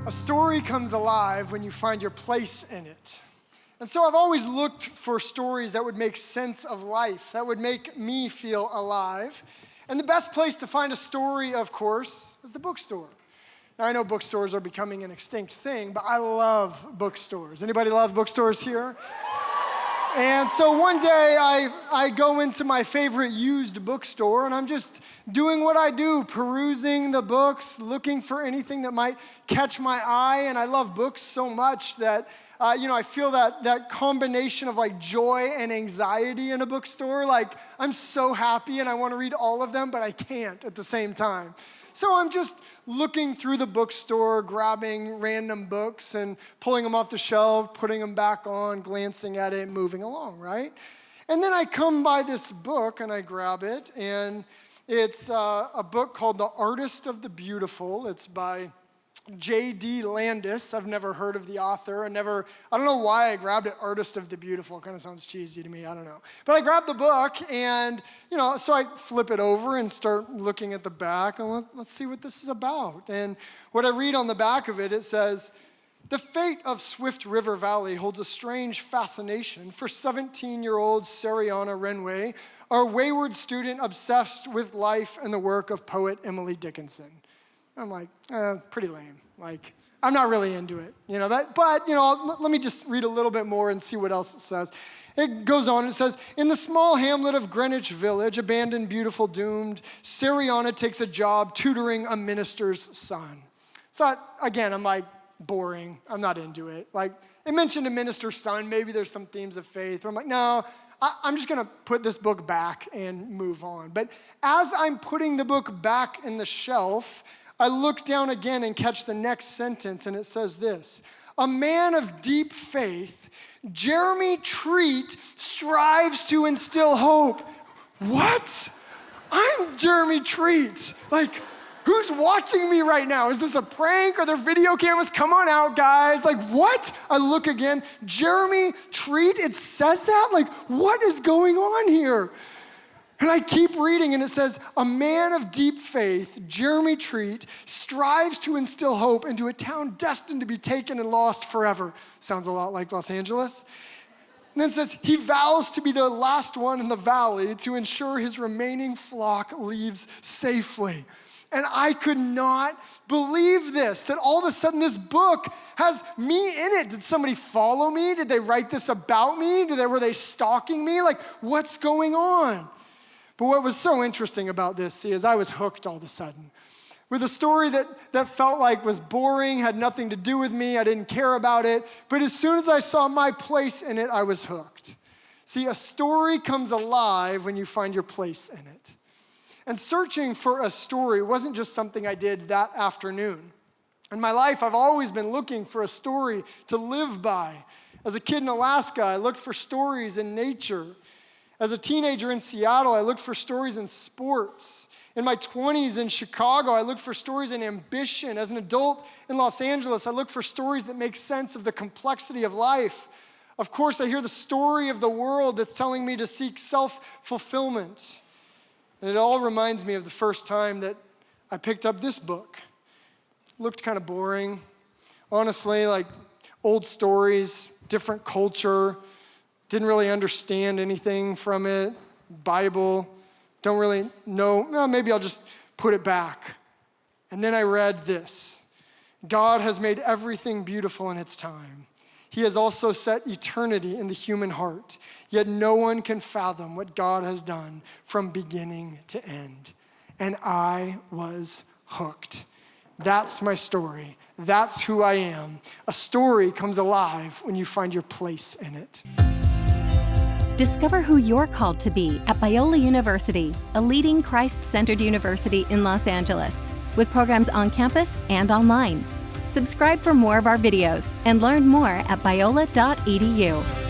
A story comes alive when you find your place in it. And so I've always looked for stories that would make sense of life, that would make me feel alive. And the best place to find a story, of course, is the bookstore. Now, I know bookstores are becoming an extinct thing, but I love bookstores. Anybody love bookstores here? And so one day I go into my favorite used bookstore and I'm just doing what I do, perusing the books, looking for anything that might catch my eye. And I love books so much that, I feel that combination of like joy and anxiety in a bookstore. Like I'm so happy and I want to read all of them, but I can't at the same time. So I'm just looking through the bookstore, grabbing random books and pulling them off the shelf, putting them back on, glancing at it, moving along, right? And then I come by this book and I grab it, and it's a book called The Artist of the Beautiful. It's by J.D. Landis. I've never heard of the author. I don't know why I grabbed it, Artist of the Beautiful. It kind of sounds cheesy to me, I don't know. But I grabbed the book and, so I flip it over and start looking at the back and let's see what this is about. And what I read on the back of it, it says, "The fate of Swift River Valley holds a strange fascination for 17-year-old Syriana Renway, our wayward student obsessed with life and the work of poet Emily Dickinson." I'm like, pretty lame. Like, I'm not really into it, let me just read a little bit more and see what else it says. It goes on, it says, "In the small hamlet of Greenwich Village, abandoned, beautiful, doomed, Syriana takes a job tutoring a minister's son." So again, I'm like, boring. I'm not into it. Like, it mentioned a minister's son. Maybe there's some themes of faith, but I'm like, no, I'm just gonna put this book back and move on. But as I'm putting the book back in the shelf, I look down again and catch the next sentence, and it says this: "A man of deep faith, Jeremy Treat, strives to instill hope." What? I'm Jeremy Treat. Like, who's watching me right now? Is this a prank? Are there video cameras? Come on out, guys. Like, what? I look again. Jeremy Treat, it says that? Like, what is going on here? And I keep reading, and it says, "A man of deep faith, Jeremy Treat, strives to instill hope into a town destined to be taken and lost forever." Sounds a lot like Los Angeles. And then it says, "He vows to be the last one in the valley to ensure his remaining flock leaves safely." And I could not believe this, that all of a sudden this book has me in it. Did somebody follow me? Did they write this about me? Were they stalking me? Like, what's going on? But what was so interesting about this, is I was hooked all of a sudden. With a story that felt like was boring, had nothing to do with me, I didn't care about it, but as soon as I saw my place in it, I was hooked. See, a story comes alive when you find your place in it. And searching for a story wasn't just something I did that afternoon. In my life, I've always been looking for a story to live by. As a kid in Alaska, I looked for stories in nature. As a teenager in Seattle, I looked for stories in sports. In my 20s in Chicago, I looked for stories in ambition. As an adult in Los Angeles, I looked for stories that make sense of the complexity of life. Of course, I hear the story of the world that's telling me to seek self-fulfillment. And it all reminds me of the first time that I picked up this book. It looked kind of boring. Honestly, like old stories, different culture. Didn't really understand anything from it. Bible, don't really know. Well, maybe I'll just put it back. And then I read this: "God has made everything beautiful in its time. He has also set eternity in the human heart. Yet no one can fathom what God has done from beginning to end." And I was hooked. That's my story. That's who I am. A story comes alive when you find your place in it. Discover who you're called to be at Biola University, a leading Christ-centered university in Los Angeles, with programs on campus and online. Subscribe for more of our videos and learn more at biola.edu.